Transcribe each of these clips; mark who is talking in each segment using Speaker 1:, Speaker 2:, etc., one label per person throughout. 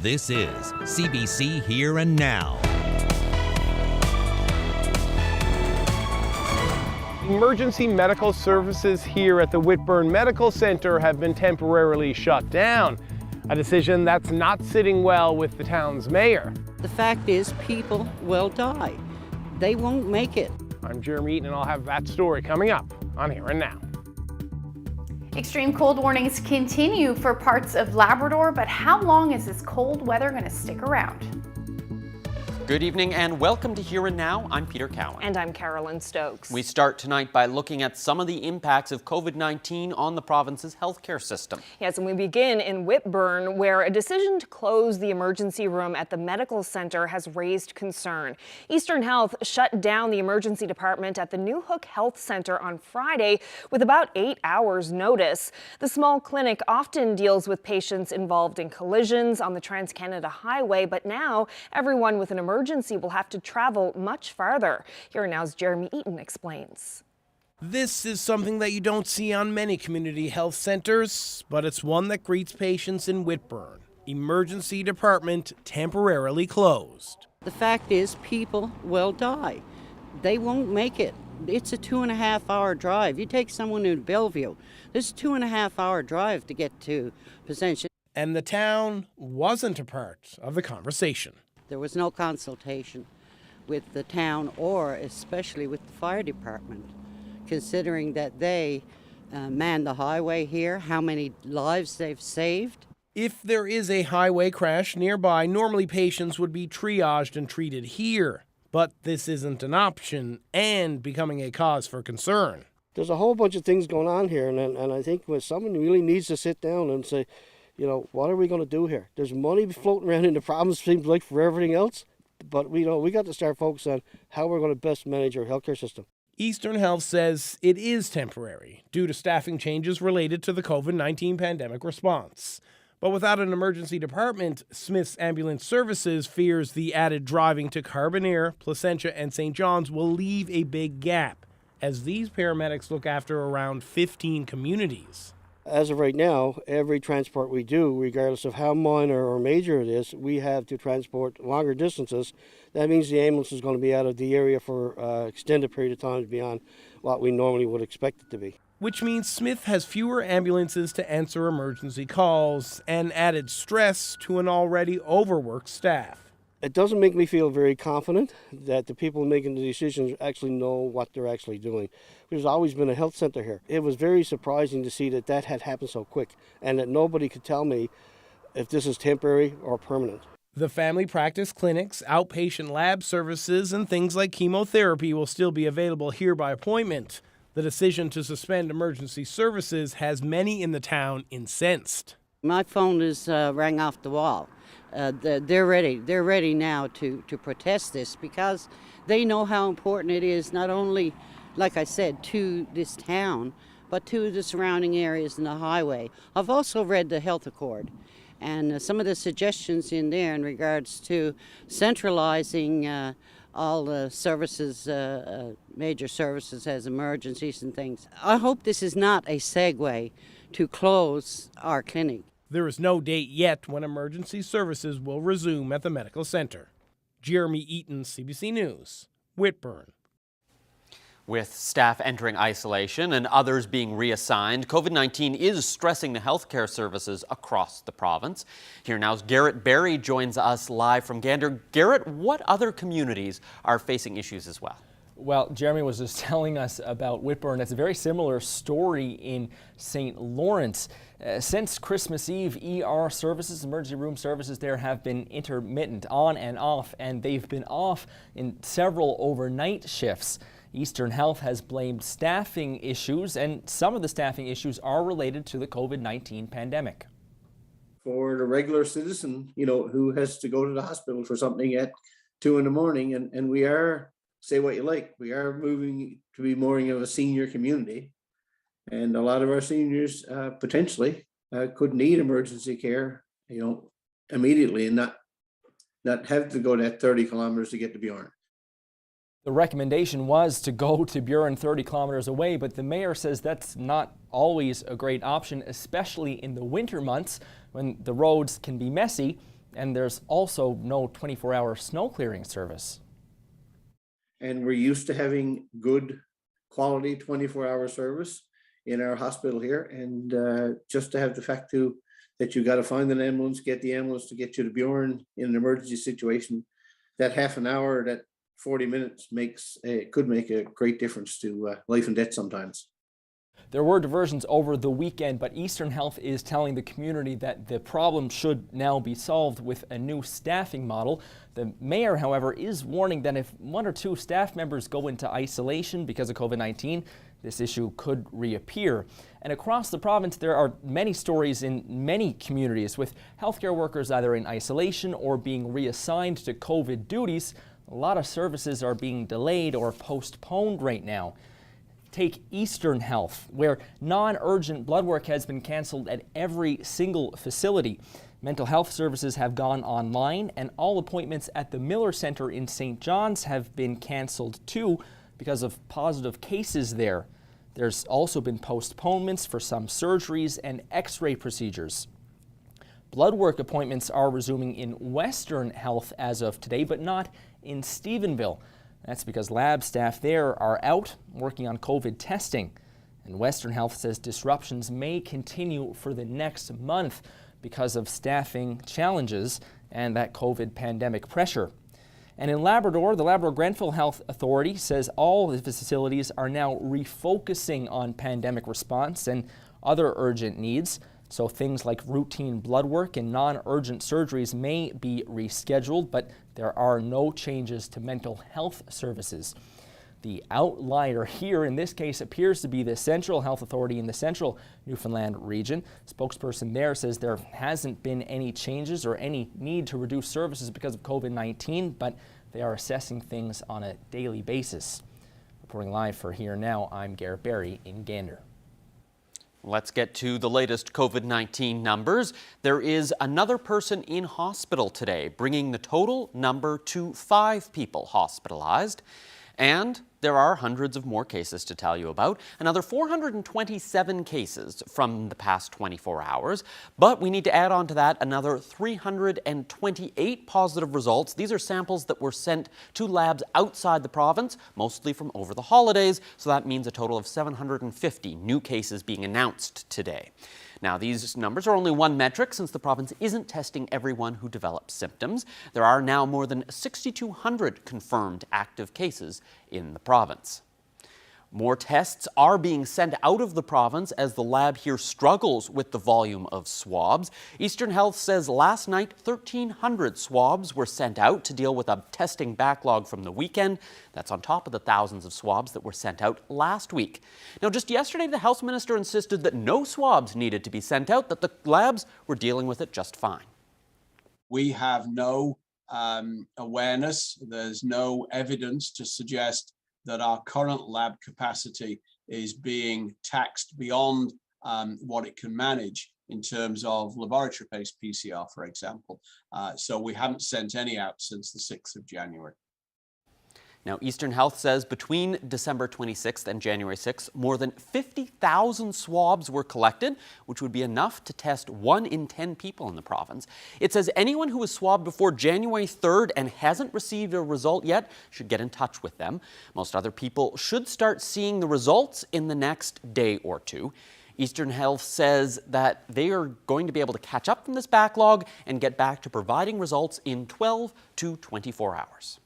Speaker 1: This is CBC Here and Now.
Speaker 2: Emergency medical services here at the Whitbourne Medical Centre have been temporarily shut down. A decision that's not sitting well with the town's mayor.
Speaker 3: The fact is, people will die. They won't make it.
Speaker 2: I'm Jeremy Eaton, and I'll have that story coming up on Here and Now.
Speaker 4: Extreme cold warnings continue for parts of Labrador, but how long is this cold weather going to stick around?
Speaker 5: Good evening and welcome to Here and Now. I'm Peter Cowan.
Speaker 6: And I'm Carolyn Stokes.
Speaker 5: We start tonight by looking at some of the impacts of COVID-19 on the province's healthcare system.
Speaker 6: Yes, and we begin in Whitbourne, where a decision to close the emergency room at the medical center has raised concern. Eastern Health shut down the emergency department at the New Hook Health Center on Friday with about 8 hours notice. The small clinic often deals with patients involved in collisions on the Trans-Canada Highway, but now everyone with an emergency will have to travel much farther. Here Now's Jeremy Eaton explains.
Speaker 2: This is something that you don't see on many community health centers, but it's one that greets patients in Whitbourne. Emergency department temporarily closed.
Speaker 3: The fact is, people will die. They won't make it. It's a 2.5 hour drive. You take someone to Bellevue, this is a 2.5 hour drive to get to Placentia.
Speaker 2: And the town wasn't a part of the conversation.
Speaker 3: There was no consultation with the town or especially with the fire department, considering that they man the highway here, how many lives they've saved.
Speaker 2: If there is a highway crash nearby, normally patients would be triaged and treated here. But this isn't an option and becoming a cause for concern.
Speaker 7: There's a whole bunch of things going on here, and I think when someone really needs to sit down and say, you know, what are we going to do here? There's money floating around in the province, seems like, for everything else. But we got to start focusing on how we're going to best manage our healthcare system.
Speaker 2: Eastern Health says it is temporary due to staffing changes related to the COVID-19 pandemic response. But without an emergency department, Smith's Ambulance Services fears the added driving to Carbonear, Placentia, and St. John's will leave a big gap, as these paramedics look after around 15 communities.
Speaker 7: As of right now, every transport we do, regardless of how minor or major it is, we have to transport longer distances. That means the ambulance is going to be out of the area for an extended period of time beyond what we normally would expect it to be.
Speaker 2: Which means Smith has fewer ambulances to answer emergency calls and added stress to an already overworked staff.
Speaker 7: It doesn't make me feel very confident that the people making the decisions actually know what they're actually doing. There's always been a health center here. It was very surprising to see that had happened so quick and that nobody could tell me if this is temporary or permanent.
Speaker 2: The family practice clinics, outpatient lab services, and things like chemotherapy will still be available here by appointment. The decision to suspend emergency services has many in the town incensed.
Speaker 3: My phone is rang off the wall. They're ready. They're ready now to protest this because they know how important it is, not only, like I said, to this town, but to the surrounding areas and the highway. I've also read the health accord, and some of the suggestions in there in regards to centralizing all the services, major services as emergencies and things. I hope this is not a segue to close our clinic.
Speaker 2: There is no date yet when emergency services will resume at the medical center. Jeremy Eaton, CBC News, Whitbourne.
Speaker 5: With staff entering isolation and others being reassigned, COVID-19 is stressing the healthcare services across the province. Here Now's Garrett Barry joins us live from Gander. Garrett, what other communities are facing issues as well?
Speaker 8: Well, Jeremy was just telling us about Whitbourne. It's a very similar story in St. Lawrence. Since Christmas Eve, ER services, emergency room services there have been intermittent, on and off, and they've been off in several overnight shifts. Eastern Health has blamed staffing issues, and some of the staffing issues are related to the COVID-19 pandemic.
Speaker 9: For the regular citizen, who has to go to the hospital for something at 2 a.m, and we are, say what you like, we are moving to be more of a senior community. And a lot of our seniors potentially could need emergency care, immediately and not have to go that 30 kilometers to get to Bjorn.
Speaker 8: The recommendation was to go to Buren 30 kilometers away, but the mayor says that's not always a great option, especially in the winter months when the roads can be messy. And there's also no 24-hour snow clearing service.
Speaker 9: And we're used to having good quality 24-hour service in our hospital here. And just to have the fact too, that you got to find an ambulance, get the ambulance to get you to Bjorn in an emergency situation, that half an hour, that 40 minutes could make a great difference to life and death sometimes.
Speaker 8: There were diversions over the weekend, but Eastern Health is telling the community that the problem should now be solved with a new staffing model. The mayor, however, is warning that if 1 or 2 staff members go into isolation because of COVID-19, this issue could reappear. And across the province, there are many stories in many communities with healthcare workers either in isolation or being reassigned to COVID duties. A lot of services are being delayed or postponed right now. Take Eastern Health, where non-urgent blood work has been canceled at every single facility. Mental health services have gone online, and all appointments at the Miller Centre in St. John's have been canceled too because of positive cases there. There's also been postponements for some surgeries and x-ray procedures. Blood work appointments are resuming in Western Health as of today, but not in Stephenville. That's because lab staff there are out working on COVID testing. And Western Health says disruptions may continue for the next month because of staffing challenges and that COVID pandemic pressure. And in Labrador, the Labrador-Grenville Health Authority says all the facilities are now refocusing on pandemic response and other urgent needs. So things like routine blood work and non-urgent surgeries may be rescheduled, but there are no changes to mental health services. The outlier here in this case appears to be the Central Health Authority in the Central Newfoundland region. Spokesperson there says there hasn't been any changes or any need to reduce services because of COVID-19, but they are assessing things on a daily basis. Reporting live for Here Now, I'm Garrett Berry in Gander.
Speaker 5: Let's get to the latest COVID-19 numbers. There is another person in hospital today, bringing the total number to 5 people hospitalized. And there are hundreds of more cases to tell you about. Another 427 cases from the past 24 hours. But we need to add on to that another 328 positive results. These are samples that were sent to labs outside the province, mostly from over the holidays. So that means a total of 750 new cases being announced today. Now, these numbers are only one metric since the province isn't testing everyone who develops symptoms. There are now more than 6,200 confirmed active cases in the province. More tests are being sent out of the province as the lab here struggles with the volume of swabs. Eastern Health says last night 1,300 swabs were sent out to deal with a testing backlog from the weekend. That's on top of the thousands of swabs that were sent out last week. Now, just yesterday, the health minister insisted that no swabs needed to be sent out, that the labs were dealing with it just fine.
Speaker 10: We have no awareness. There's no evidence to suggest that our current lab capacity is being taxed beyond what it can manage in terms of laboratory-based PCR, for example. So we haven't sent any out since the 6th of January.
Speaker 5: Now, Eastern Health says between December 26th and January 6th, more than 50,000 swabs were collected, which would be enough to test 1 in 10 people in the province. It says anyone who was swabbed before January 3rd and hasn't received a result yet should get in touch with them. Most other people should start seeing the results in the next day or two. Eastern Health says that they are going to be able to catch up from this backlog and get back to providing results in 12 to 24 hours.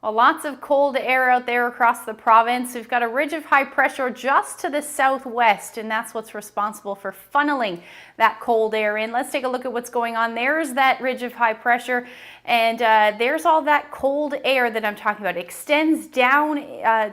Speaker 4: Well, lots of cold air out there across the province. We've got a ridge of high pressure just to the southwest, and that's what's responsible for funneling that cold air in. Let's take a look at what's going on. There's that ridge of high pressure, and there's all that cold air that I'm talking about. It extends down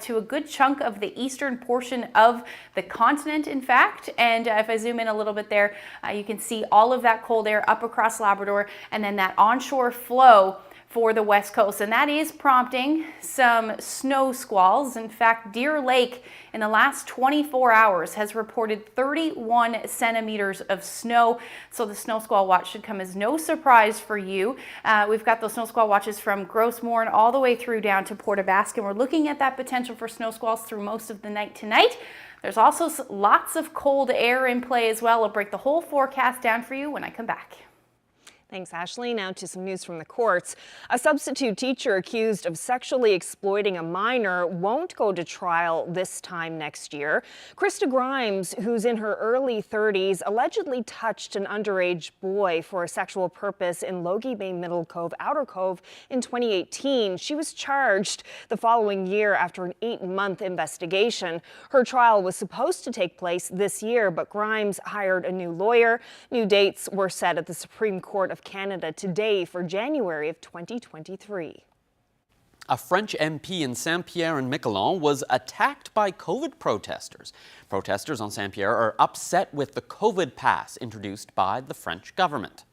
Speaker 4: to a good chunk of the eastern portion of the continent, in fact. And if I zoom in a little bit there, you can see all of that cold air up across Labrador, and then that onshore flow for the west coast, and that is prompting some snow squalls. In fact, Deer Lake in the last 24 hours has reported 31 centimeters of snow, so the snow squall watch should come as no surprise for you. We've got those snow squall watches from Grossmoor all the way through down to Port aux Basques, and we're looking at that potential for snow squalls through most of the night tonight. There's also lots of cold air in play as well. I'll break the whole forecast down for you when I come back.
Speaker 6: Thanks, Ashley. Now to some news from the courts. A substitute teacher accused of sexually exploiting a minor won't go to trial this time next year. Krista Grimes, who's in her early 30s, allegedly touched an underage boy for a sexual purpose in Logie Bay Middle Cove, Outer Cove in 2018. She was charged the following year after an 8-month investigation. Her trial was supposed to take place this year, but Grimes hired a new lawyer. New dates were set at the Supreme Court of Canada today for January of 2023.
Speaker 5: A French MP in Saint-Pierre-and-Miquelon was attacked by COVID protesters. Protesters on Saint-Pierre are upset with the COVID pass introduced by the French government.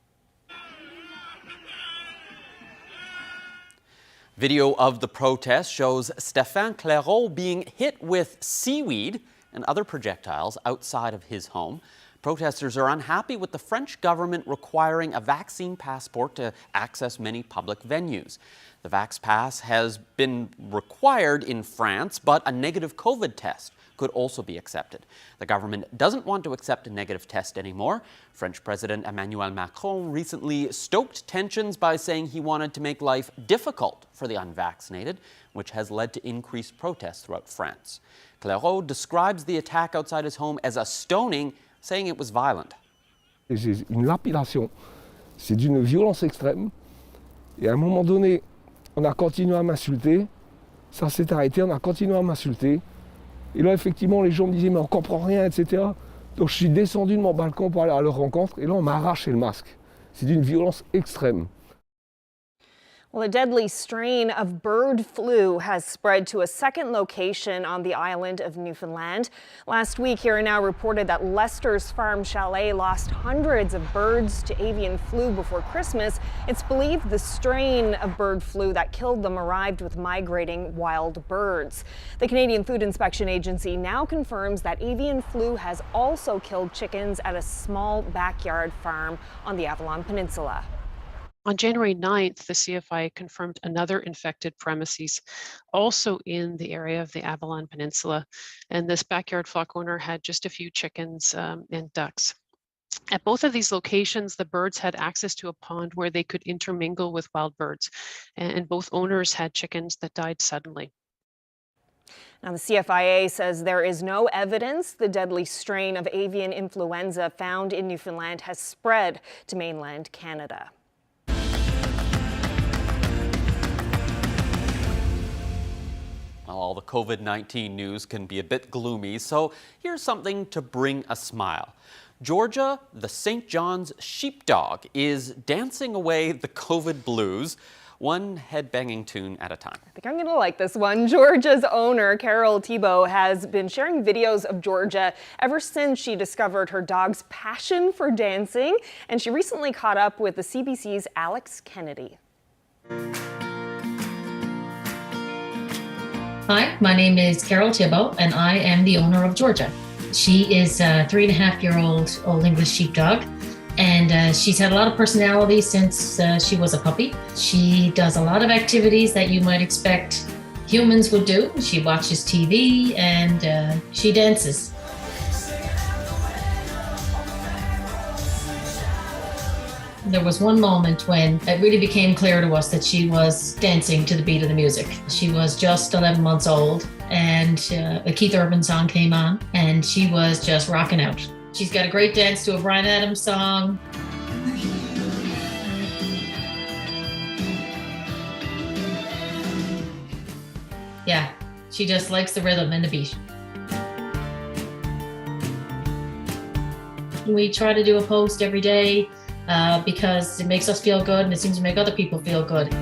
Speaker 5: Video of the protest shows Stéphane Clairaut being hit with seaweed and other projectiles outside of his home. Protesters are unhappy with the French government requiring a vaccine passport to access many public venues. The Vax Pass has been required in France, but a negative COVID test could also be accepted. The government doesn't want to accept a negative test anymore. French President Emmanuel Macron recently stoked tensions by saying he wanted to make life difficult for the unvaccinated, which has led to increased protests throughout France. Clairaut describes the attack outside his home as a stoning, saying it was violent.
Speaker 11: C'est une lapidation, c'est d'une violence extrême. Et à un moment donné, on a continué à m'insulter. Ça s'est arrêté, on a continué à m'insulter. Et là, effectivement, les gens me disaient, mais on comprend rien, etc. Donc je suis descendu de mon balcon pour aller à leur rencontre. Et là, on m'a arraché le masque. C'est d'une violence extrême.
Speaker 6: Well, a deadly strain of bird flu has spread to a second location on the island of Newfoundland. Last week, Here and Now reported that Lester's Farm Chalet lost hundreds of birds to avian flu before Christmas. It's believed the strain of bird flu that killed them arrived with migrating wild birds. The Canadian Food Inspection Agency now confirms that avian flu has also killed chickens at a small backyard farm on the Avalon Peninsula.
Speaker 12: On January 9th, the CFI confirmed another infected premises, also in the area of the Avalon Peninsula. And this backyard flock owner had just a few chickens and ducks. At both of these locations, the birds had access to a pond where they could intermingle with wild birds. And both owners had chickens that died suddenly.
Speaker 6: Now, the CFIA says there is no evidence the deadly strain of avian influenza found in Newfoundland has spread to mainland Canada.
Speaker 5: All the COVID-19 news can be a bit gloomy, so here's something to bring a smile. Georgia, the St. John's sheepdog, is dancing away the COVID blues, one head-banging tune at a time.
Speaker 6: I think I'm going to like this one. Georgia's owner, Carol Thibault, has been sharing videos of Georgia ever since she discovered her dog's passion for dancing, and she recently caught up with the CBC's Alex Kennedy.
Speaker 13: Hi, my name is Carol Thibault, and I am the owner of Georgia. She is a 3.5-year-old Old English sheepdog, and she's had a lot of personality since she was a puppy. She does a lot of activities that you might expect humans would do. She watches TV and she dances. There was one moment when it really became clear to us that she was dancing to the beat of the music. She was just 11 months old, and a Keith Urban song came on, and she was just rocking out. She's got a great dance to a Bryan Adams song. Yeah, she just likes the rhythm and the beat. We try to do a post every day because it makes us feel good and it seems to make other people feel good.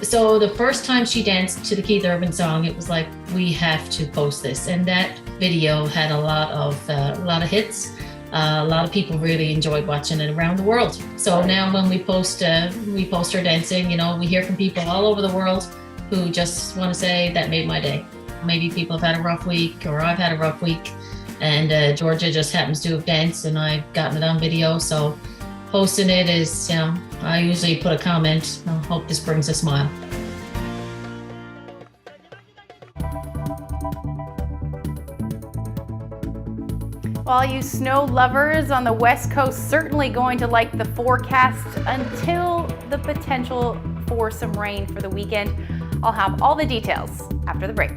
Speaker 13: So the first time she danced to the Keith Urban song, it was like, we have to post this. And that video had a lot of hits. A lot of people really enjoyed watching it around the world. So now when we post her dancing, you know, we hear from people all over the world who just want to say that made my day. Maybe people have had a rough week, or I've had a rough week, and Georgia just happens to have danced and I've gotten it on video. So posting it is, you know, I usually put a comment, I hope this brings a smile.
Speaker 4: All you snow lovers on the West Coast certainly going to like the forecast until the potential for some rain for the weekend. I'll have all the details after the break.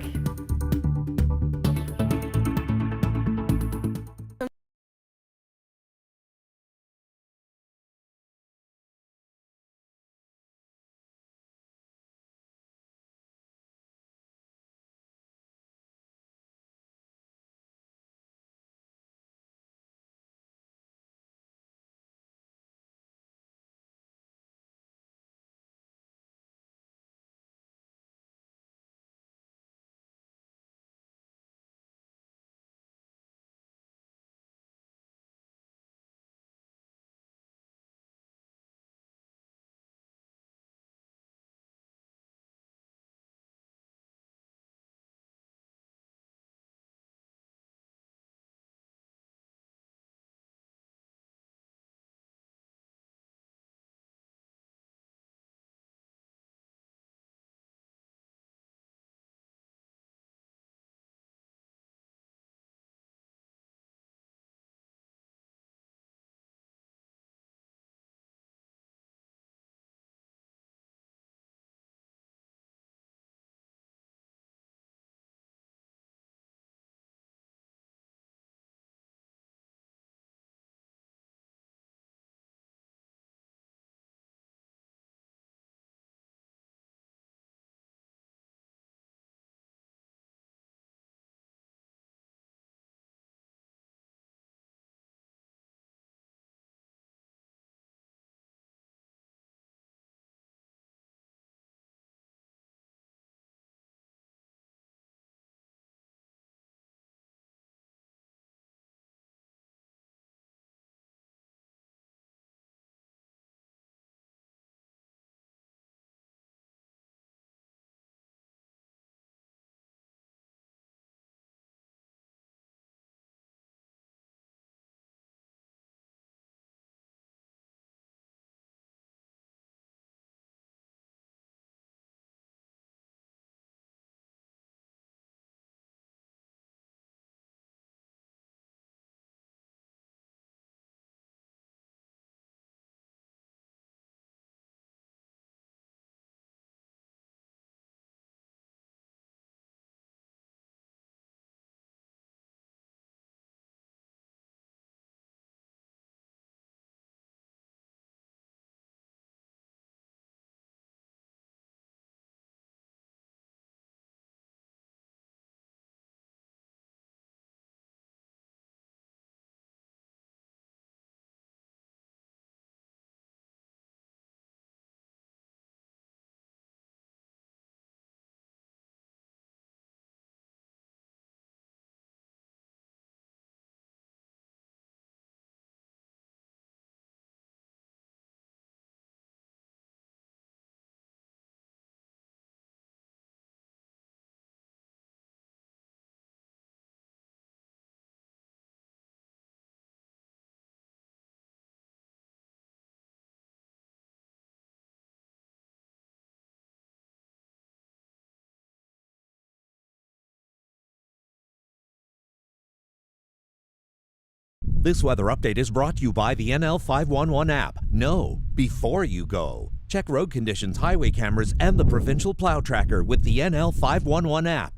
Speaker 1: This weather update is brought to you by the NL 511 app. Know before you go. Check road conditions, highway cameras, and the provincial plow tracker with the NL 511 app.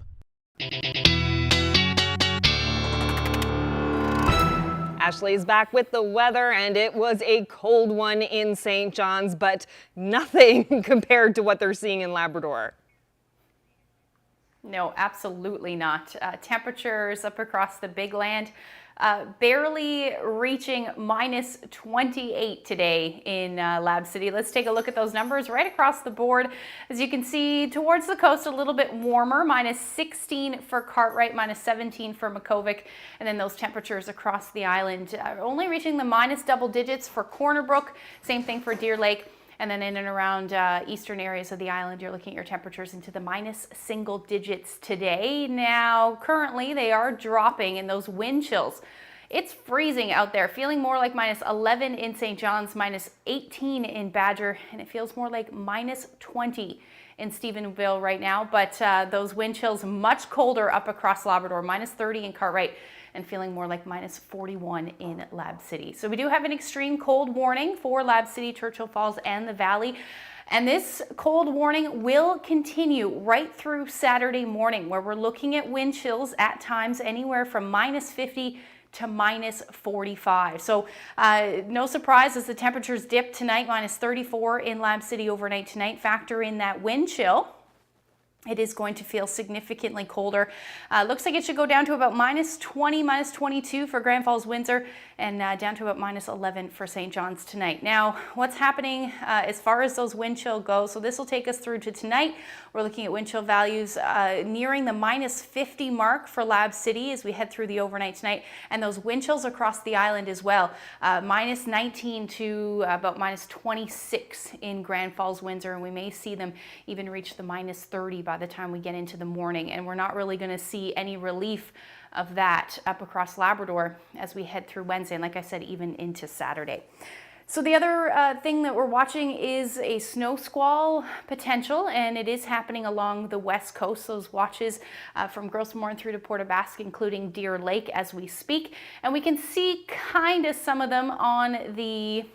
Speaker 6: Ashley's back with the weather, and it was a cold one in St. John's, but nothing compared to what they're seeing in Labrador.
Speaker 4: No, absolutely not. Temperatures up across the big land barely reaching minus 28 today in Lab City. Let's take a look at those numbers right across the board. As you can see, towards the coast, a little bit warmer, minus 16 for Cartwright, minus 17 for Makovic, and then those temperatures across the island only reaching the minus double digits for Corner Brook. Same thing for Deer Lake. And then in and around eastern areas of the island, you're looking at your temperatures into the minus single digits today. Now, currently, they are dropping, and those wind chills It's freezing out there, feeling more like minus 11 in St. John's, minus 18 in Badger, and it feels more like minus 20 in Stephenville right now. But those wind chills much colder up across Labrador, minus 30 in Cartwright, and feeling more like minus 41 in Lab City. So we do have an extreme cold warning for Lab City, Churchill Falls, and the Valley. And this cold warning will continue right through Saturday morning, where we're looking at wind chills at times anywhere from minus 50 to minus 45. So no surprise as the temperatures dip tonight, minus 34 in Lab City overnight tonight. Factor in that wind chill. It is going to feel significantly colder. Looks like it should go down to about minus 20, minus 22 for Grand Falls, Windsor, and down to about minus 11 for St. John's tonight. Now, what's happening as far as those wind chill go? So this will take us through to tonight. We're looking at wind chill values nearing the minus 50 mark for Lab City as we head through the overnight tonight, and those wind chills across the island as well. Minus 19 to about minus 26 in Grand Falls, Windsor, and we may see them even reach the minus 30 by the time we get into the morning, and we're not really going to see any relief of that up across Labrador as we head through Wednesday, and like I said, even into Saturday. So the other thing that we're watching is a snow squall potential, and it is happening along the west coast. Those watches from Gros Morne through to Port aux Basques, including Deer Lake as we speak, and we can see kind of some of them on the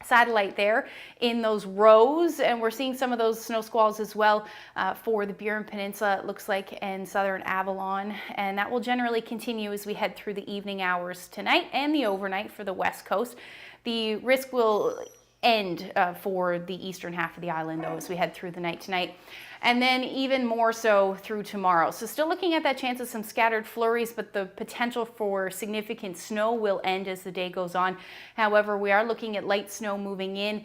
Speaker 4: satellite there in those rows, and we're seeing some of those snow squalls as well for the Burin Peninsula, it looks like, and southern Avalon, and that will generally continue as we head through the evening hours tonight and the overnight for the west coast. The risk will end for the eastern half of the island though as we head through the night tonight, and then even more so through tomorrow. So still looking at that chance of some scattered flurries, but the potential for significant snow will end as the day goes on. However, we are looking at light snow moving in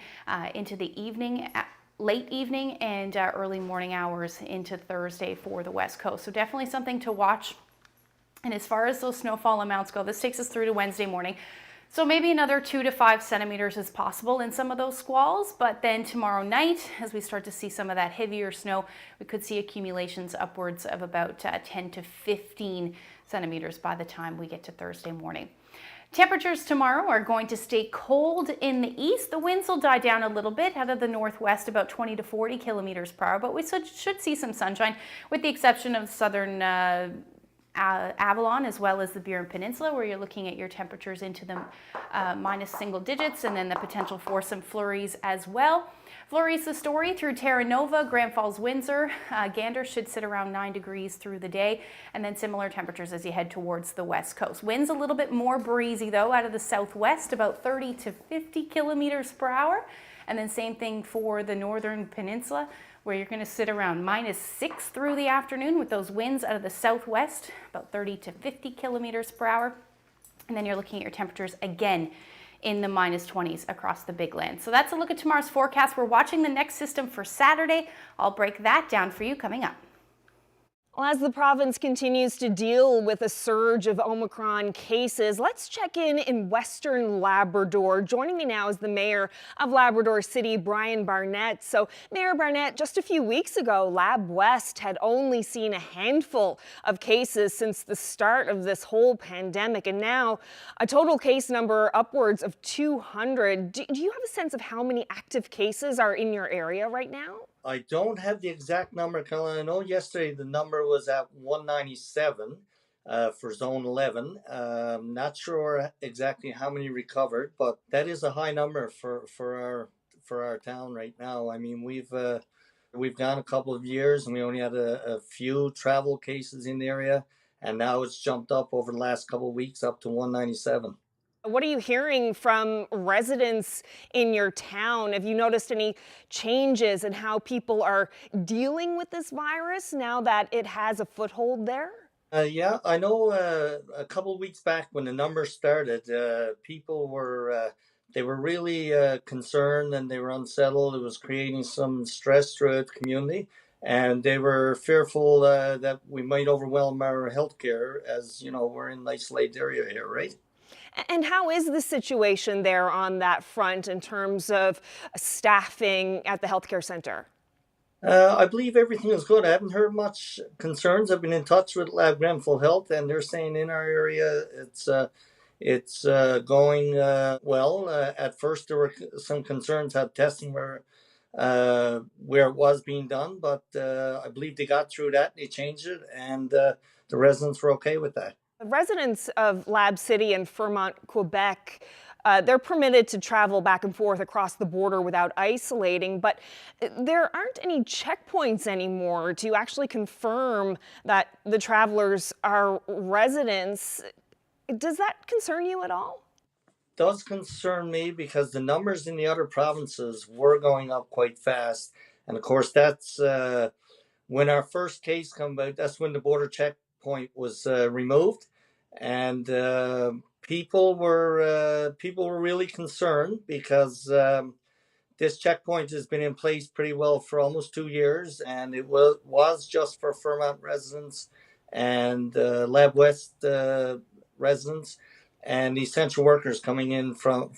Speaker 4: into the evening, late evening and early morning hours into Thursday for the west coast. So definitely something to watch. And as far as those snowfall amounts go, this takes us through to Wednesday morning. So maybe another 2 to 5 centimeters is possible in some of those squalls, but then tomorrow night, as we start to see some of that heavier snow, we could see accumulations upwards of about 10 to 15 centimeters by the time we get to Thursday morning. Temperatures tomorrow are going to stay cold in the east. The winds will die down a little bit out of the northwest, about 20 to 40 kilometers per hour, but we should see some sunshine with the exception of southern Avalon as well as the Burin Peninsula, where you're looking at your temperatures into the minus single digits, and then the potential for some flurries as well. Flurries the story through Terra Nova, Grand Falls, Windsor. Gander should sit around 9 degrees through the day, and then similar temperatures as you head towards the west coast. Winds a little bit more breezy though out of the southwest, about 30 to 50 kilometers per hour. And then same thing for the northern peninsula, where you're going to sit around minus 6 through the afternoon with those winds out of the southwest, about 30 to 50 kilometers per hour. And then you're looking at your temperatures again in the minus 20s across the big land. So that's a look at tomorrow's forecast. We're watching the next system for Saturday. I'll break that down for you coming up.
Speaker 6: Well, as the province continues to deal with a surge of Omicron cases, let's check in Western Labrador. Joining me now is the Mayor of Labrador City, Brian Barnett. So, Mayor Barnett, just a few weeks ago, Lab West had only seen a handful of cases since the start of this whole pandemic, and now a total case number upwards of 200. Do you have a sense of how many active cases are in your area right now?
Speaker 14: I don't have the exact number, Colin. I know yesterday the number was at 197 for Zone 11. Not sure exactly how many recovered, but that is a high number for our town right now. I mean, we've gone a couple of years and we only had a few travel cases in the area, and now it's jumped up over the last couple of weeks up to 197.
Speaker 6: What are you hearing from residents in your town? Have you noticed any changes in how people are dealing with this virus now that it has a foothold there?
Speaker 14: Yeah, I know a couple of weeks back when the numbers started, people were they were really concerned and they were unsettled. It was creating some stress throughout the community, and they were fearful that we might overwhelm our healthcare, as you know, we're in an isolated area here, right?
Speaker 6: And how is the situation there on that front in terms of staffing at the healthcare center?
Speaker 14: I believe everything is good. I haven't heard much concerns. I've been in touch with Lab Grenfell Health, and they're saying in our area It's going well. At first, there were some concerns how testing where it was being done, but I believe they got through that. They changed it, and the residents were okay with that.
Speaker 6: Residents of Lab City and Fremont, Quebec, they're permitted to travel back and forth across the border without isolating, but there aren't any checkpoints anymore to actually confirm that the travelers are residents. Does that concern you at all?
Speaker 14: Does concern me because the numbers in the other provinces were going up quite fast. And of course, that's when our first case came about, that's when the border checkpoint was removed. And people were really concerned because this checkpoint has been in place pretty well for almost 2 years. And it was just for Fremont residents and Lab West residents and essential workers coming in from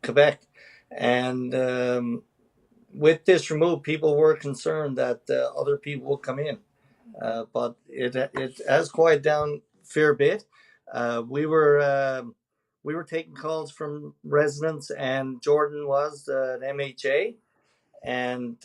Speaker 14: Quebec. And with this removed, people were concerned that other people would come in. But it has quieted down a fair bit. We were taking calls from residents, and Jordan was at MHA, and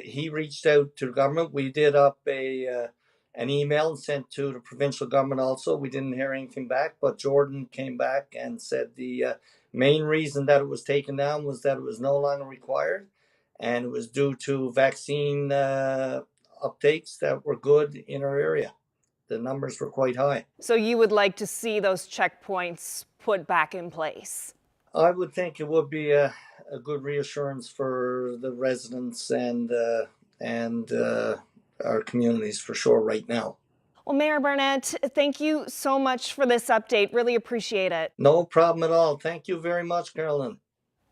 Speaker 14: he reached out to the government. We did up an email and sent to the provincial government also. We didn't hear anything back, but Jordan came back and said the main reason that it was taken down was that it was no longer required, and it was due to vaccine uptakes that were good in our area. The numbers were quite high.
Speaker 6: So you would like to see those checkpoints put back in place?
Speaker 14: I would think it would be a good reassurance for the residents and our communities for sure right now.
Speaker 6: Well, Mayor Barnett, thank you so much for this update. Really appreciate it.
Speaker 14: No problem at all. Thank you very much, Carolyn.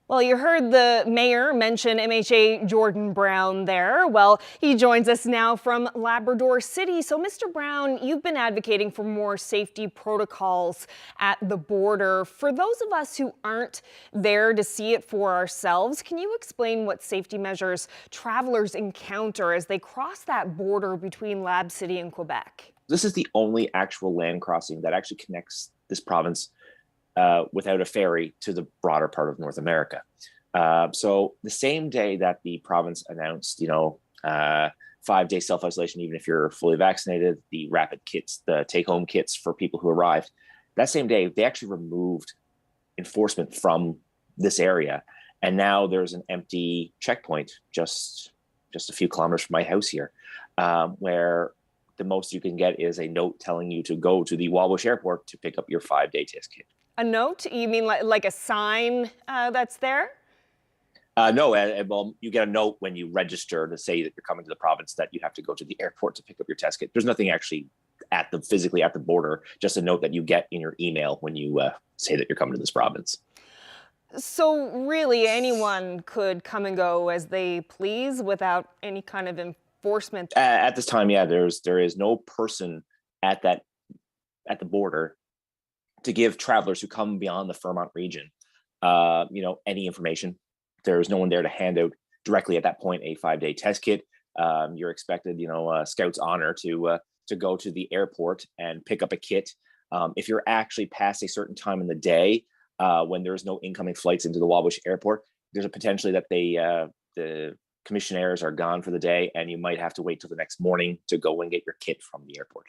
Speaker 6: Well, you heard the mayor mention MHA Jordan Brown there. Well, he joins us now from Labrador City. So, Mr. Brown, you've been advocating for more safety protocols at the border. For those of us who aren't there to see it for ourselves, can you explain what safety measures travelers encounter as they cross that border between Lab City and Quebec?
Speaker 15: This is the only actual land crossing that actually connects this province without a ferry to the broader part of North America. So the same day that the province announced, 5-day self-isolation, even if you're fully vaccinated, the rapid kits, the take-home kits for people who arrived, that same day, they actually removed enforcement from this area. And now there's an empty checkpoint just a few kilometers from my house here, where the most you can get is a note telling you to go to the Whitbourne Airport to pick up your 5-day test kit.
Speaker 6: A note? You mean like a sign that's there?
Speaker 15: No, well, you get a note when you register to say that you're coming to the province that you have to go to the airport to pick up your test kit. There's nothing actually physically at the border, just a note that you get in your email when you say that you're coming to this province.
Speaker 6: So really anyone could come and go as they please without any kind of enforcement?
Speaker 15: At this time, yeah, there is no person at the border to give travelers who come beyond the Fremont region, any information. There's no one there to hand out directly at that point a 5-day test kit. You're expected, Scout's honor to go to the airport and pick up a kit. If you're actually past a certain time in the day when there's no incoming flights into the Whitbourne Airport, there's a potentially that the commissionaires are gone for the day, and you might have to wait till the next morning to go and get your kit from the airport.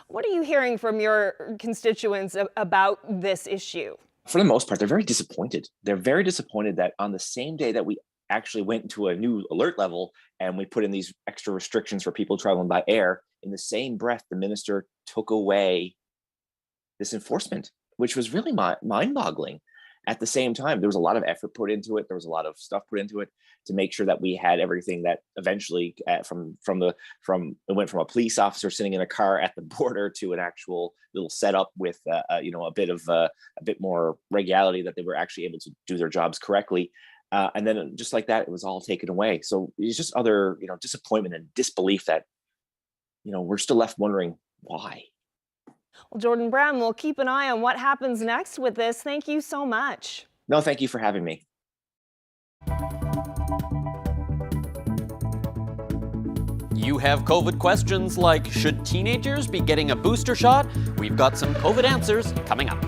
Speaker 6: What are you hearing from your constituents about this issue?
Speaker 15: For the most part, they're very disappointed. They're very disappointed that on the same day that we actually went into a new alert level and we put in these extra restrictions for people traveling by air, in the same breath, the minister took away this enforcement, which was really mind-boggling. At the same time, there was a lot of effort put into it. There was a lot of stuff put into it to make sure that we had everything that eventually it went from a police officer sitting in a car at the border to an actual little setup with a bit more regularity, that they were actually able to do their jobs correctly. And then just like that, it was all taken away. So it's just other, disappointment and disbelief that, we're still left wondering why.
Speaker 6: Well, Jordan Brown, we'll keep an eye on what happens next with this. Thank you so much.
Speaker 15: No, thank you for having me.
Speaker 5: You have COVID questions like, should teenagers be getting a booster shot? We've got some COVID answers coming up.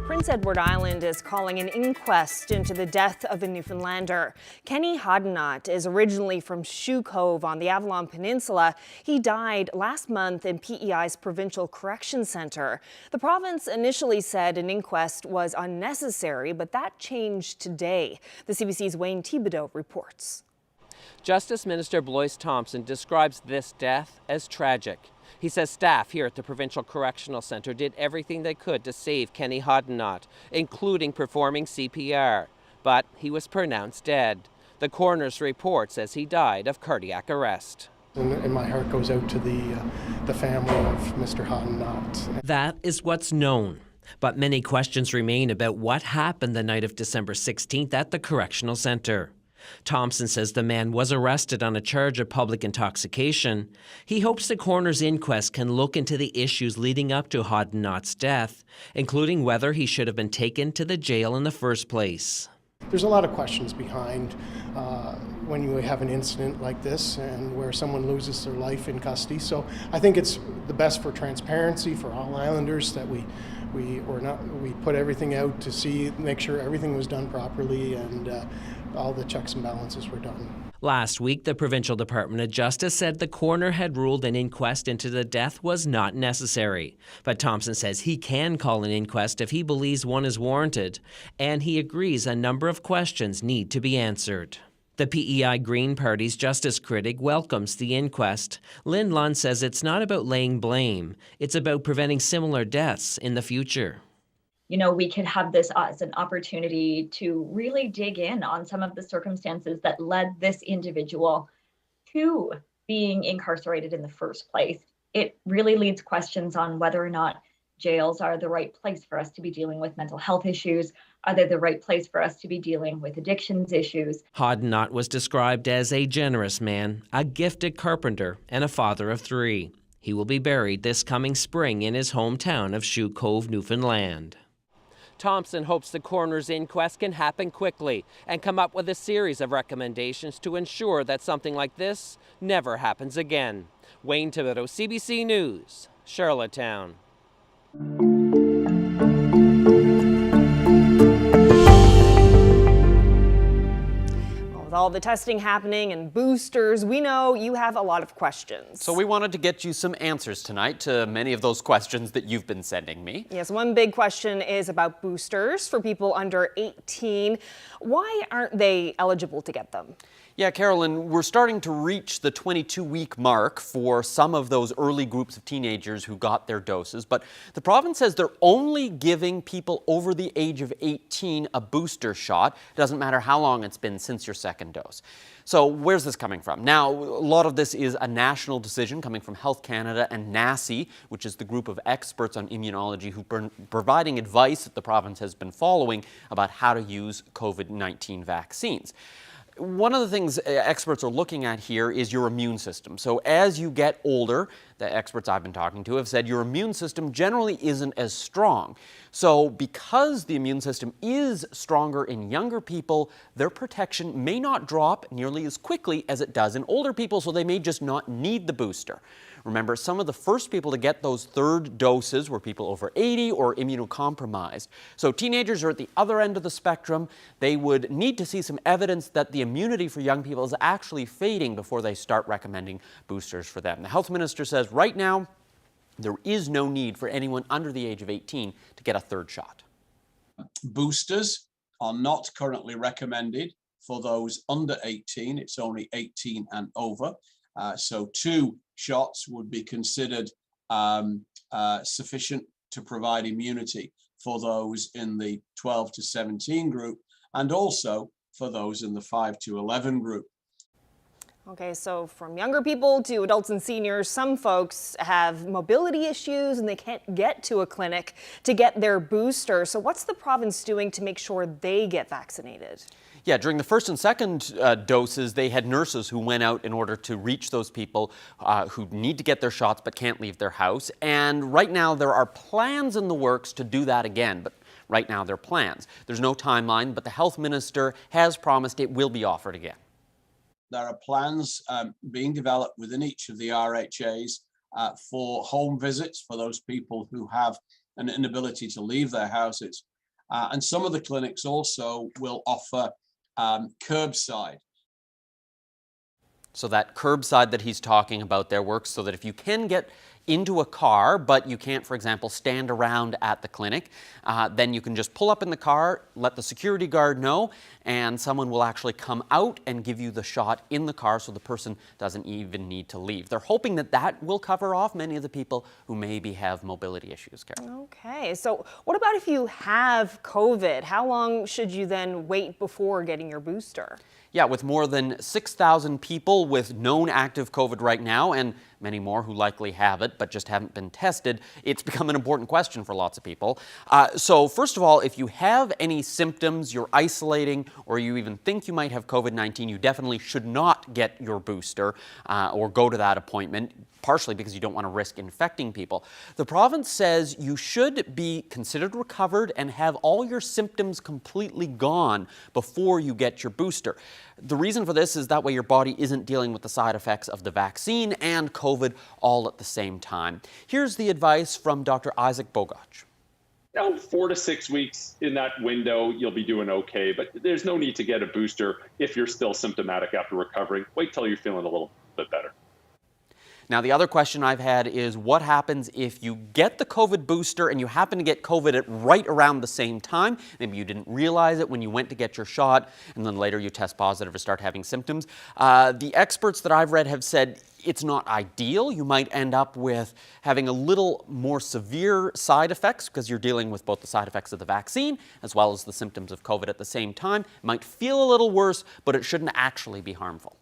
Speaker 6: Prince Edward Island is calling an inquest into the death of a Newfoundlander. Kenny Hodnott is originally from Shoe Cove on the Avalon Peninsula. He died last month in PEI's Provincial Correction Centre. The province initially said an inquest was unnecessary, but that changed today. The CBC's Wayne Thibodeau reports.
Speaker 16: Justice Minister Blois Thompson describes this death as tragic. He says staff here at the Provincial Correctional Centre did everything they could to save Kenny Hodnott, including performing CPR. But he was pronounced dead. The coroner's report says he died of cardiac arrest.
Speaker 17: And my heart goes out to the family of Mr. Hodnott.
Speaker 16: That is what's known. But many questions remain about what happened the night of December 16th at the Correctional Centre. Thompson says the man was arrested on a charge of public intoxication. He hopes the coroner's inquest can look into the issues leading up to Hodnott's death, including whether he should have been taken to the jail in the first place.
Speaker 17: There's a lot of questions behind when you have an incident like this and where someone loses their life in custody. So I think it's the best for transparency for all islanders that we We put everything out to make sure everything was done properly and all the checks and balances were done.
Speaker 16: Last week, the Provincial Department of Justice said the coroner had ruled an inquest into the death was not necessary. But Thompson says he can call an inquest if he believes one is warranted, and he agrees a number of questions need to be answered. The PEI Green Party's justice critic welcomes the inquest. Lynn Lund says it's not about laying blame, it's about preventing similar deaths in the future.
Speaker 18: You know, we could have this as an opportunity to really dig in on some of the circumstances that led this individual to being incarcerated in the first place. It really leads questions on whether or not jails are the right place for us to be dealing with mental health issues. Are they the right place for us to be dealing with addictions issues?
Speaker 16: Hodnott was described as a generous man, a gifted carpenter, and a father of 3. He will be buried this coming spring in his hometown of Shoe Cove, Newfoundland. Thompson hopes the coroner's inquest can happen quickly and come up with a series of recommendations to ensure that something like this never happens again. Wayne Thibodeau, CBC News, Charlottetown.
Speaker 6: With all the testing happening and boosters, we know you have a lot of questions.
Speaker 5: So we wanted to get you some answers tonight to many of those questions that you've been sending me.
Speaker 6: Yes, one big question is about boosters for people under 18. Why aren't they eligible to get them?
Speaker 5: Yeah, Carolyn, we're starting to reach the 22-week mark for some of those early groups of teenagers who got their doses, but the province says they're only giving people over the age of 18 a booster shot. It doesn't matter how long it's been since your second dose. So where's this coming from? Now, a lot of this is a national decision coming from Health Canada and NACI, which is the group of experts on immunology who've been providing advice that the province has been following about how to use COVID-19 vaccines. One of the things experts are looking at here is your immune system. So as you get older, the experts I've been talking to have said your immune system generally isn't as strong. So because the immune system is stronger in younger people, their protection may not drop nearly as quickly as it does in older people, so they may just not need the booster. Remember, some of the first people to get those third doses were people over 80 or immunocompromised. So teenagers are at the other end of the spectrum. They would need to see some evidence that the immunity for young people is actually fading before they start recommending boosters for them. The health minister says right now, there is no need for anyone under the age of 18 to get a third shot.
Speaker 10: Boosters are not currently recommended for those under 18. It's only 18 and over. So 2 shots would be considered sufficient to provide immunity for those in the 12 to 17 group and also for those in the 5 to 11 group.
Speaker 6: Okay, so from younger people to adults and seniors, some folks have mobility issues and they can't get to a clinic to get their booster. So what's the province doing to make sure they get vaccinated?
Speaker 5: Yeah, during the first and second doses, they had nurses who went out in order to reach those people who need to get their shots but can't leave their house. And right now there are plans in the works to do that again, but right now they're plans. There's no timeline, but the health minister has promised it will be offered again.
Speaker 10: There are plans being developed within each of the RHAs for home visits for those people who have an inability to leave their houses. And some of the clinics also will offer curbside.
Speaker 5: So that curbside that he's talking about there works so that if you can get into a car, but you can't, for example, stand around at the clinic, then you can just pull up in the car, let the security guard know, and someone will actually come out and give you the shot in the car so the person doesn't even need to leave. They're hoping that that will cover off many of the people who maybe have mobility issues, Carol.
Speaker 6: Okay, so what about if you have COVID? How long should you then wait before getting your booster?
Speaker 5: Yeah, with more than 6,000 people with known active COVID right now, and many more who likely have it but just haven't been tested, it's become an important question for lots of people. So first of all, if you have any symptoms, you're isolating, or you even think you might have COVID-19, you definitely should not get your booster or go to that appointment, partially because you don't want to risk infecting people. The province says you should be considered recovered and have all your symptoms completely gone before you get your booster. The reason for this is that way your body isn't dealing with the side effects of the vaccine and COVID all at the same time. Here's the advice from Dr. Isaac Bogoch.
Speaker 19: Now, 4 to 6 weeks in that window, you'll be doing okay, but there's no need to get a booster if you're still symptomatic after recovering. Wait till you're feeling a little bit better.
Speaker 5: Now, the other question I've had is what happens if you get the COVID booster and you happen to get COVID at right around the same time? Maybe you didn't realize it when you went to get your shot, and then later you test positive or start having symptoms. The experts that I've read have said it's not ideal. You might end up with having a little more severe side effects because you're dealing with both the side effects of the vaccine as well as the symptoms of COVID at the same time. It might feel a little worse, but it shouldn't actually be harmful.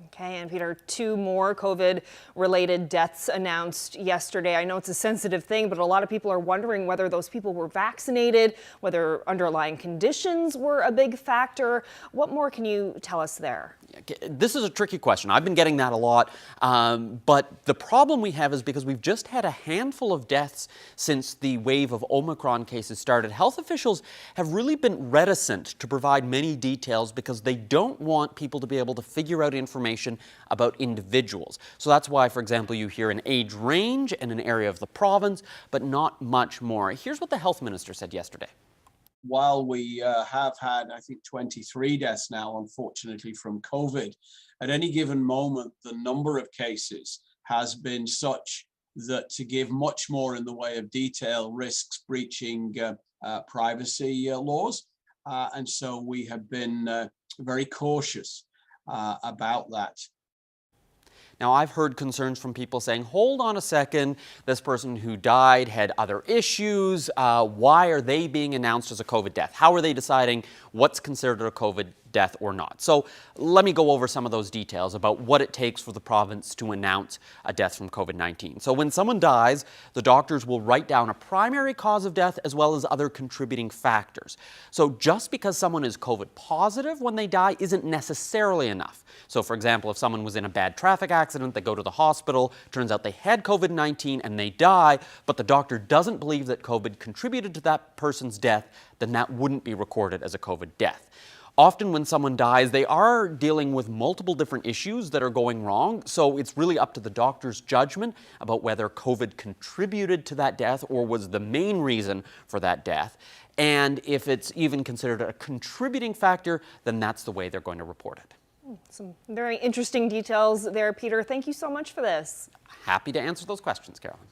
Speaker 6: Okay, and Peter, 2 more COVID-related deaths announced yesterday. I know it's a sensitive thing, but a lot of people are wondering whether those people were vaccinated, whether underlying conditions were a big factor. What more can you tell us there?
Speaker 5: This is a tricky question. I've been getting that a lot, but the problem we have is because we've just had a handful of deaths since the wave of Omicron cases started. Health officials have really been reticent to provide many details because they don't want people to be able to figure out information about individuals. So that's why, for example, you hear an age range and an area of the province, but not much more. Here's what the health minister said yesterday.
Speaker 10: While we have had, I think, 23 deaths now, unfortunately, from COVID, at any given moment, the number of cases has been such that to give much more in the way of detail risks breaching privacy laws. And so we have been very cautious about that.
Speaker 5: Now, I've heard concerns from people saying, hold on a second, this person who died had other issues. Why are they being announced as a COVID death? How are they deciding what's considered a COVID death or not? So let me go over some of those details about what it takes for the province to announce a death from COVID-19. So when someone dies, the doctors will write down a primary cause of death as well as other contributing factors. So just because someone is COVID positive when they die isn't necessarily enough. So for example, if someone was in a bad traffic accident, they go to the hospital, turns out they had COVID-19 and they die, but the doctor doesn't believe that COVID contributed to that person's death, then that wouldn't be recorded as a COVID death. Often when someone dies, they are dealing with multiple different issues that are going wrong, so it's really up to the doctor's judgment about whether COVID contributed to that death or was the main reason for that death. And if it's even considered a contributing factor, then that's the way they're going to report it.
Speaker 6: Some very interesting details there, Peter. Thank you so much for this.
Speaker 5: Happy to answer those questions, Carolyn.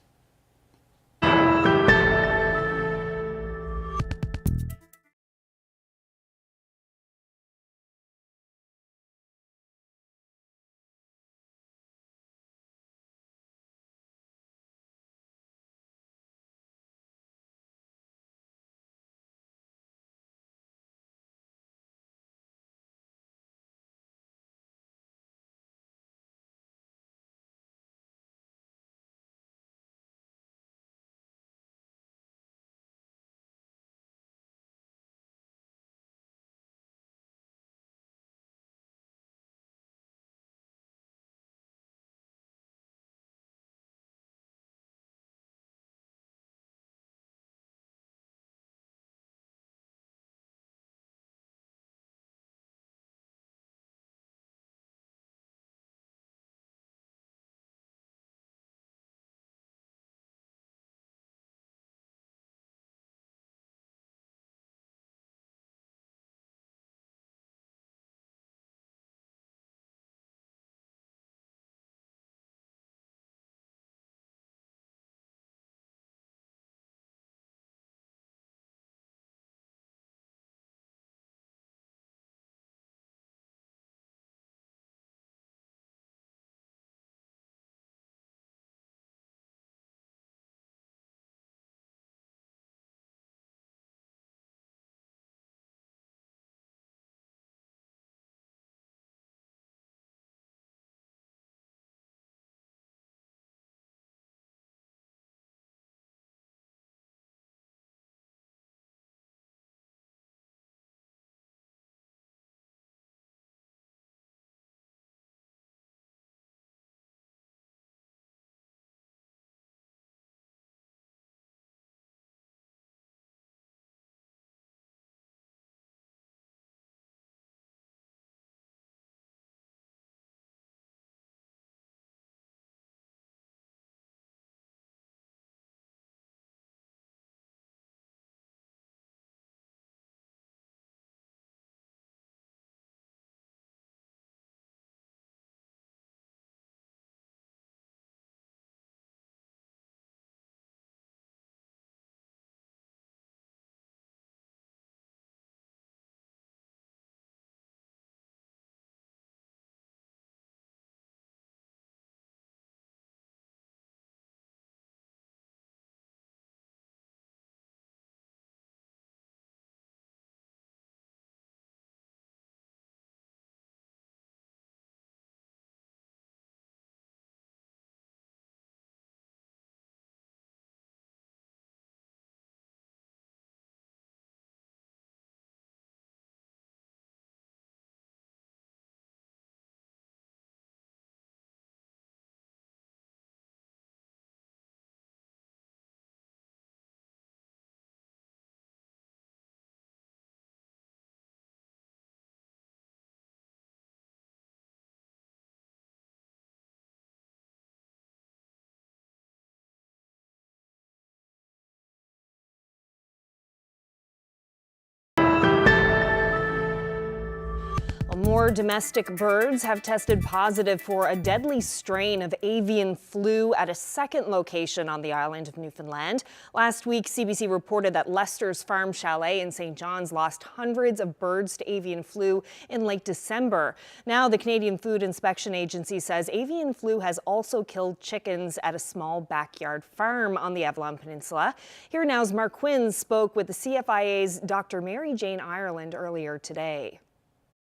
Speaker 6: More domestic birds have tested positive for a deadly strain of avian flu at a second location on the island of Newfoundland. Last week, CBC reported that Lester's Farm Chalet in St. John's lost hundreds of birds to avian flu in late December. Now, the Canadian Food Inspection Agency says avian flu has also killed chickens at a small backyard farm on the Avalon Peninsula. Here Now's Mark Quinn spoke with the CFIA's Dr. Mary Jane Ireland earlier today.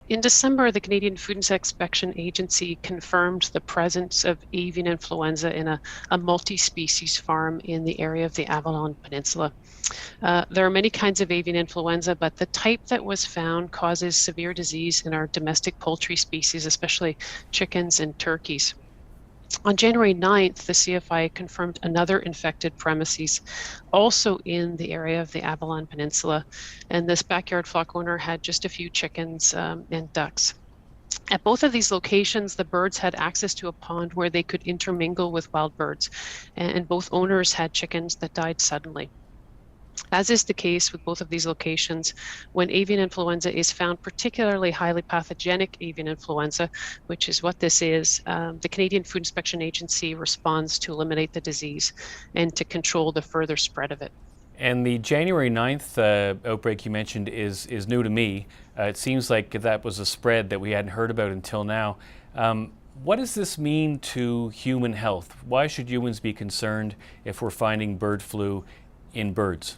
Speaker 12: In December, the Canadian Food Inspection Agency confirmed the presence of avian influenza in a multi-species farm in the area of the Avalon Peninsula. There are many kinds of avian influenza, but the type that was found causes severe disease in our domestic poultry species, especially chickens and turkeys. On January 9th, the CFI confirmed another infected premises, also in the area of the Avalon Peninsula, and this backyard flock owner had just a few chickens and ducks. At both of these locations, the birds had access to a pond where they could intermingle with wild birds, and both owners had chickens that died suddenly. As is the case with both of these locations, when avian influenza is found, particularly highly pathogenic avian influenza, which is what this is, the Canadian Food Inspection Agency responds to eliminate the disease and to control the further spread of it.
Speaker 20: And the January 9th outbreak you mentioned is new to me. It seems like that was a spread that we hadn't heard about until now. What does this mean to human health? Why should humans be concerned if we're finding bird flu in birds?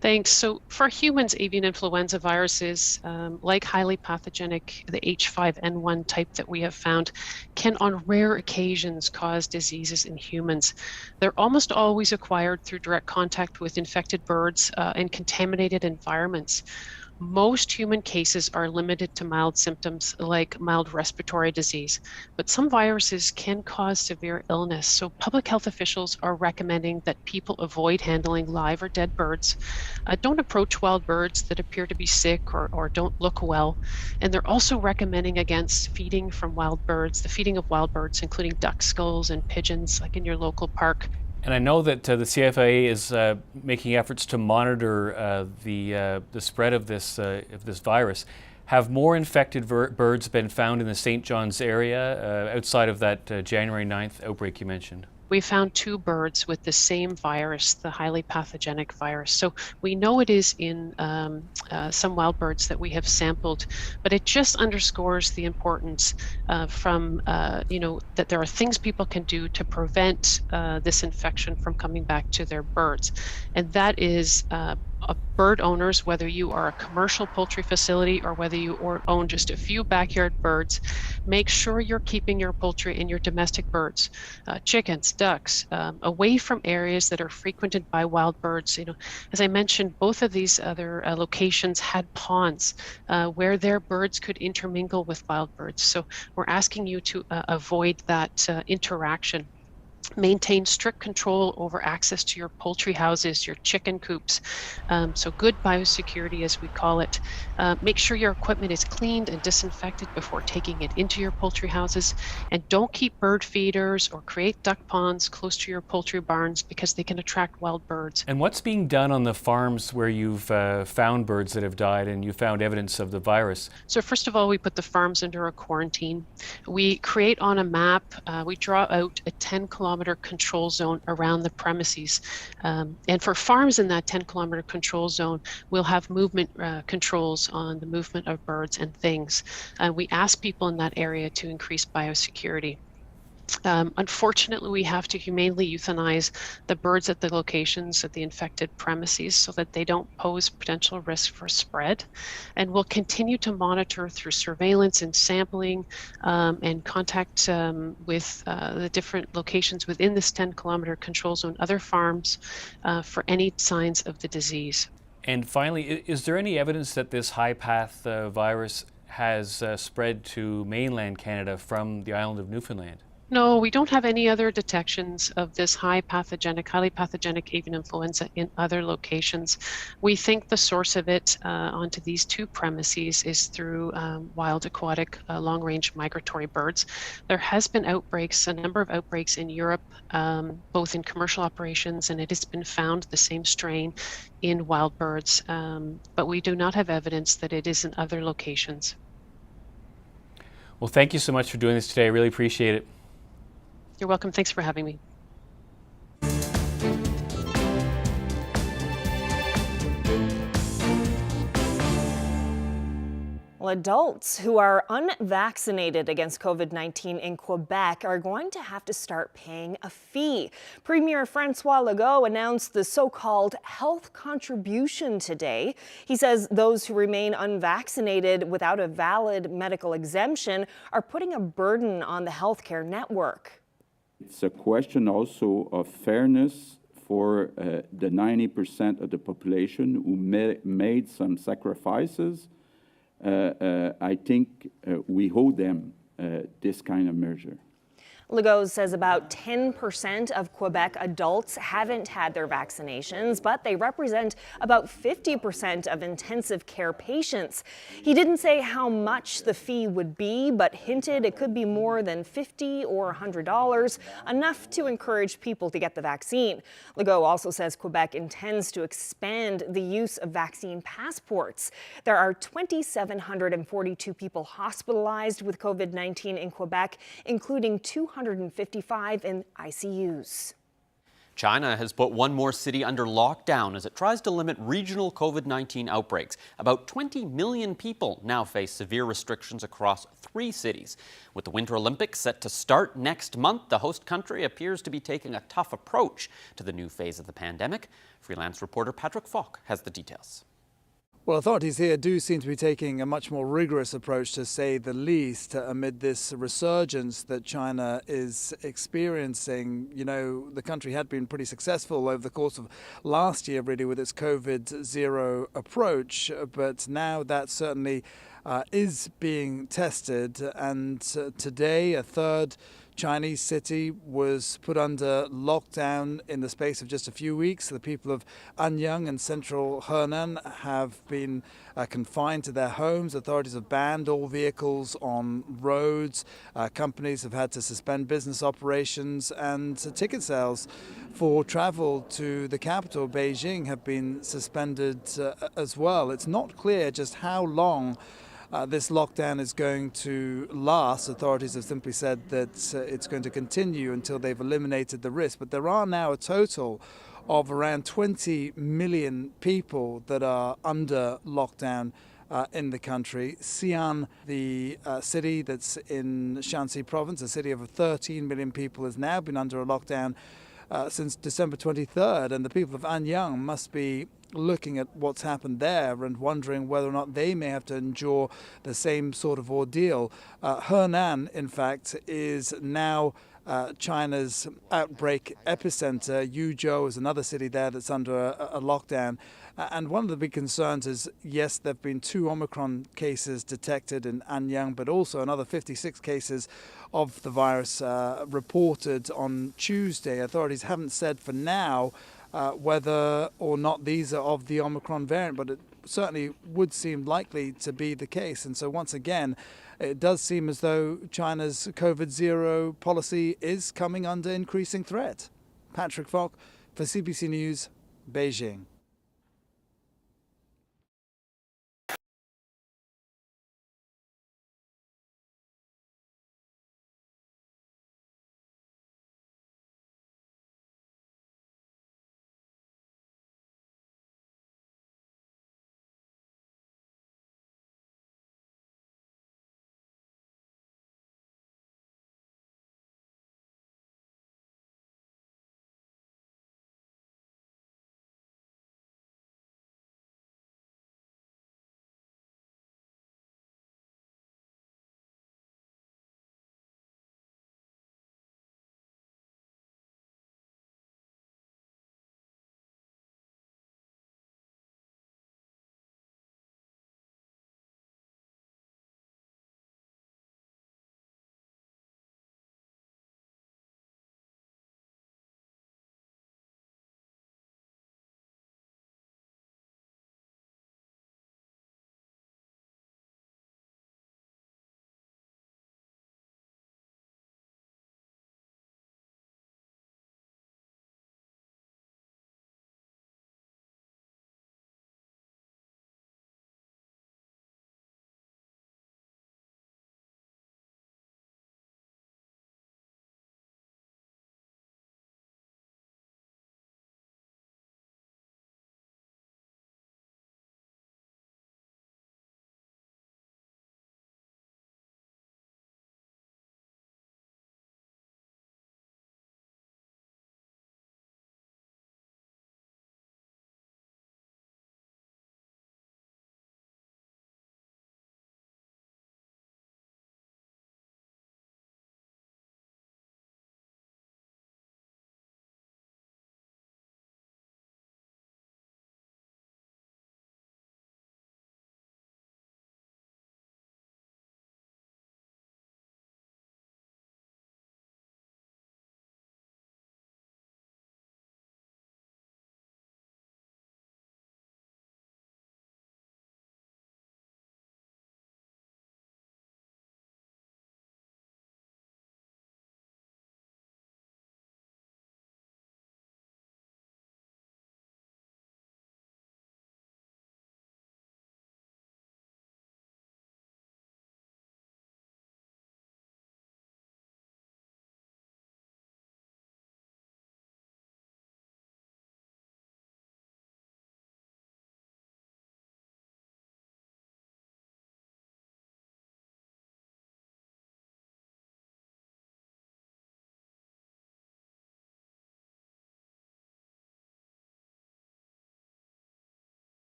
Speaker 12: Thanks. So for humans, avian influenza viruses, like highly pathogenic, the H5N1 type that we have found, can on rare occasions cause diseases in humans. They're almost always acquired through direct contact with infected birds and contaminated environments. Most human cases are limited to mild symptoms like mild respiratory disease, but some viruses can cause severe illness. So public health officials are recommending that people avoid handling live or dead birds. Don't approach wild birds that appear to be sick or don't look well. And they're also recommending against feeding from wild birds, the feeding of wild birds, including duck skulls and pigeons, like in your local park.
Speaker 20: And I know that the CFIA is making efforts to monitor the spread of this virus. Have more infected birds been found in the St. John's area outside of that January 9th outbreak you mentioned?
Speaker 12: We found 2 birds with the same virus, the highly pathogenic virus. So we know it is in some wild birds that we have sampled, but it just underscores the importance that there are things people can do to prevent this infection from coming back to their birds. And that is bird owners, whether you are a commercial poultry facility or whether you own just a few backyard birds, make sure you're keeping your poultry and your domestic birds, chickens, ducks, away from areas that are frequented by wild birds. As I mentioned, both of these other locations had ponds where their birds could intermingle with wild birds. So we're asking you to avoid that interaction. Maintain strict control over access to your poultry houses, your chicken coops. So good biosecurity, as we call it. Make sure your equipment is cleaned and disinfected before taking it into your poultry houses. And don't keep bird feeders or create duck ponds close to your poultry barns because they can attract wild birds.
Speaker 20: And what's being done on the farms where you've found birds that have died and you found evidence of the virus?
Speaker 12: So first of all, we put the farms under a quarantine. We create on a map, we draw out a 10-kilometer control zone around the premises. And for farms in that 10-kilometer control zone, we'll have movement controls on the movement of birds and things. We ask people in that area to increase biosecurity. Unfortunately, we have to humanely euthanize the birds at the locations at the infected premises so that they don't pose potential risk for spread. And we'll continue to monitor through surveillance and sampling and contact with the different locations within this 10-kilometer control zone, other farms, for any signs of the disease.
Speaker 20: And finally, is there any evidence that this high-path virus has spread to mainland Canada from the island of Newfoundland?
Speaker 12: No, we don't have any other detections of this highly pathogenic avian influenza in other locations. We think the source of it onto these 2 premises is through wild aquatic long-range migratory birds. There has been outbreaks, a number of outbreaks in Europe, both in commercial operations, and it has been found the same strain in wild birds, but we do not have evidence that it is in other locations.
Speaker 20: Well, thank you so much for doing this today. I really appreciate it.
Speaker 12: You're welcome. Thanks for having me.
Speaker 6: Well, adults who are unvaccinated against COVID-19 in Quebec are going to have to start paying a fee. Premier Francois Legault announced the so-called health contribution today. He says those who remain unvaccinated without a valid medical exemption are putting a burden on the healthcare network.
Speaker 21: It's a question also of fairness for the 90% of the population who made some sacrifices. I think we owe them this kind of measure.
Speaker 6: Legault says about 10% of Quebec adults haven't had their vaccinations, but they represent about 50% of intensive care patients. He didn't say how much the fee would be, but hinted it could be more than $50 or $100, enough to encourage people to get the vaccine. Legault also says Quebec intends to expand the use of vaccine passports. There are 2,742 people hospitalized with COVID-19 in Quebec, including 255 in ICUs.
Speaker 5: China has put one more city under lockdown as it tries to limit regional COVID-19 outbreaks. About 20 million people now face severe restrictions across 3 cities. With the Winter Olympics set to start next month, the host country appears to be taking a tough approach to the new phase of the pandemic. Freelance reporter Patrick Falk has the details.
Speaker 22: Well, authorities here do seem to be taking a much more rigorous approach, to say the least, amid this resurgence that China is experiencing. You know, the country had been pretty successful over the course of last year, really, with its COVID-0 approach, but now that certainly is being tested. And today, a third Chinese city was put under lockdown in the space of just a few weeks. The people of Anyang and central Henan have been confined to their homes. Authorities have banned all vehicles on roads. Companies have had to suspend business operations, and ticket sales for travel to the capital, Beijing, have been suspended as well. It's not clear just how long this lockdown is going to last. Authorities have simply said that it's going to continue until they've eliminated the risk. But there are now a total of around 20 million people that are under lockdown in the country. Xi'an, the city that's in Shanxi province, a city of 13 million people, has now been under a lockdown since December 23rd. And the people of Anyang must be looking at what's happened there and wondering whether or not they may have to endure the same sort of ordeal. Henan, in fact, is now China's outbreak epicenter. Yuzhou is another city there that's under a lockdown. And one of the big concerns is, yes, there have been 2 Omicron cases detected in Anyang, but also another 56 cases of the virus reported on Tuesday. Authorities haven't said for now whether or not these are of the Omicron variant, but it certainly would seem likely to be the case. And so once again, it does seem as though China's COVID-0 policy is coming under increasing threat. Patrick Falk for CBC News, Beijing.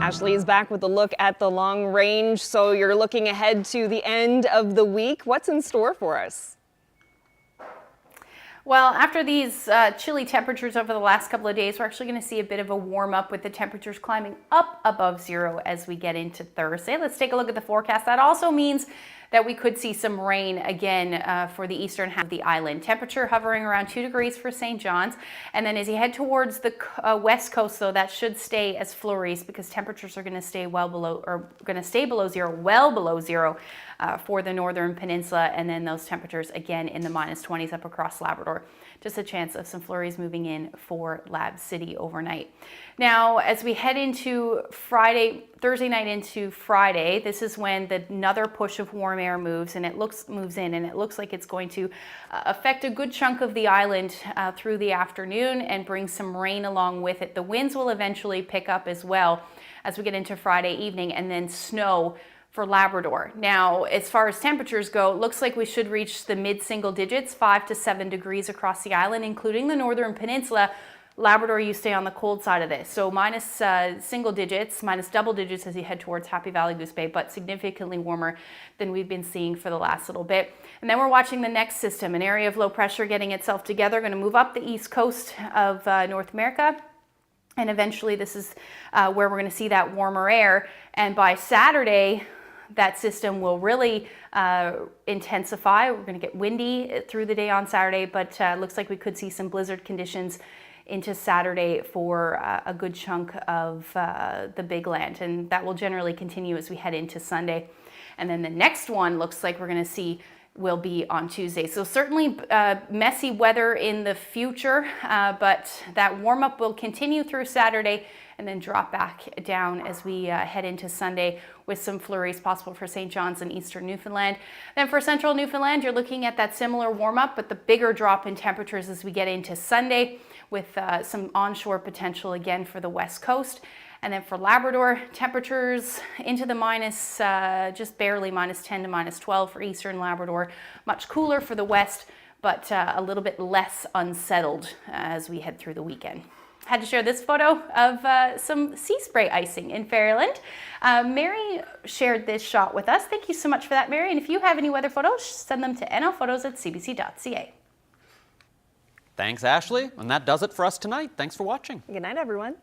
Speaker 6: Ashley is back with a look at the long range. So you're looking ahead to the end of the week. What's in store for us?
Speaker 4: Well, after these chilly temperatures over the last couple of days, we're actually going to see a bit of a warm up with the temperatures climbing up above zero as we get into Thursday. Let's take a look at the forecast. That also means that we could see some rain again for the eastern half of the island. Temperature hovering around 2 degrees for St. John's. And then as you head towards the west coast, though, that should stay as flurries because temperatures are going to stay well below zero for the northern peninsula. And then those temperatures again in the -20s up across Labrador. Just a chance of some flurries moving in for Lab City overnight. Now, as we head into Thursday night into Friday, this is when another push of warm air moves in, and it looks like it's going to affect a good chunk of the island through the afternoon and bring some rain along with it. The winds will eventually pick up as well as we get into Friday evening, and then snow for Labrador. Now, as far as temperatures go, it looks like we should reach the mid-single digits, 5 to 7 degrees across the island, including the northern peninsula. Labrador, you stay on the cold side of this. So minus single digits, minus double digits as you head towards Happy Valley Goose Bay, but significantly warmer than we've been seeing for the last little bit. And then we're watching the next system, an area of low pressure getting itself together, going to move up the east coast of North America. And eventually this is where we're going to see that warmer air. And by Saturday, that system will really intensify. We're going to get windy through the day on Saturday, but looks like we could see some blizzard conditions into Saturday for a good chunk of the big land. And that will generally continue as we head into Sunday. And then the next one looks like we're going to see will be on Tuesday. So certainly messy weather in the future, but that warm up will continue through Saturday and then drop back down as we head into Sunday with some flurries possible for St. John's and eastern Newfoundland. Then for central Newfoundland, you're looking at that similar warm up, but the bigger drop in temperatures as we get into Sunday with some onshore potential again for the west coast. And then for Labrador, temperatures into the just barely -10 to -12 for eastern Labrador. Much cooler for the west, but a little bit less unsettled as we head through the weekend. Had to share this photo of some sea spray icing in Fairyland. Mary shared this shot with us. Thank you so much for that, Mary. And if you have any weather photos, send them to nlphotos@cbc.ca.
Speaker 5: Thanks, Ashley. And that does it for us tonight. Thanks for watching.
Speaker 6: Good night, everyone.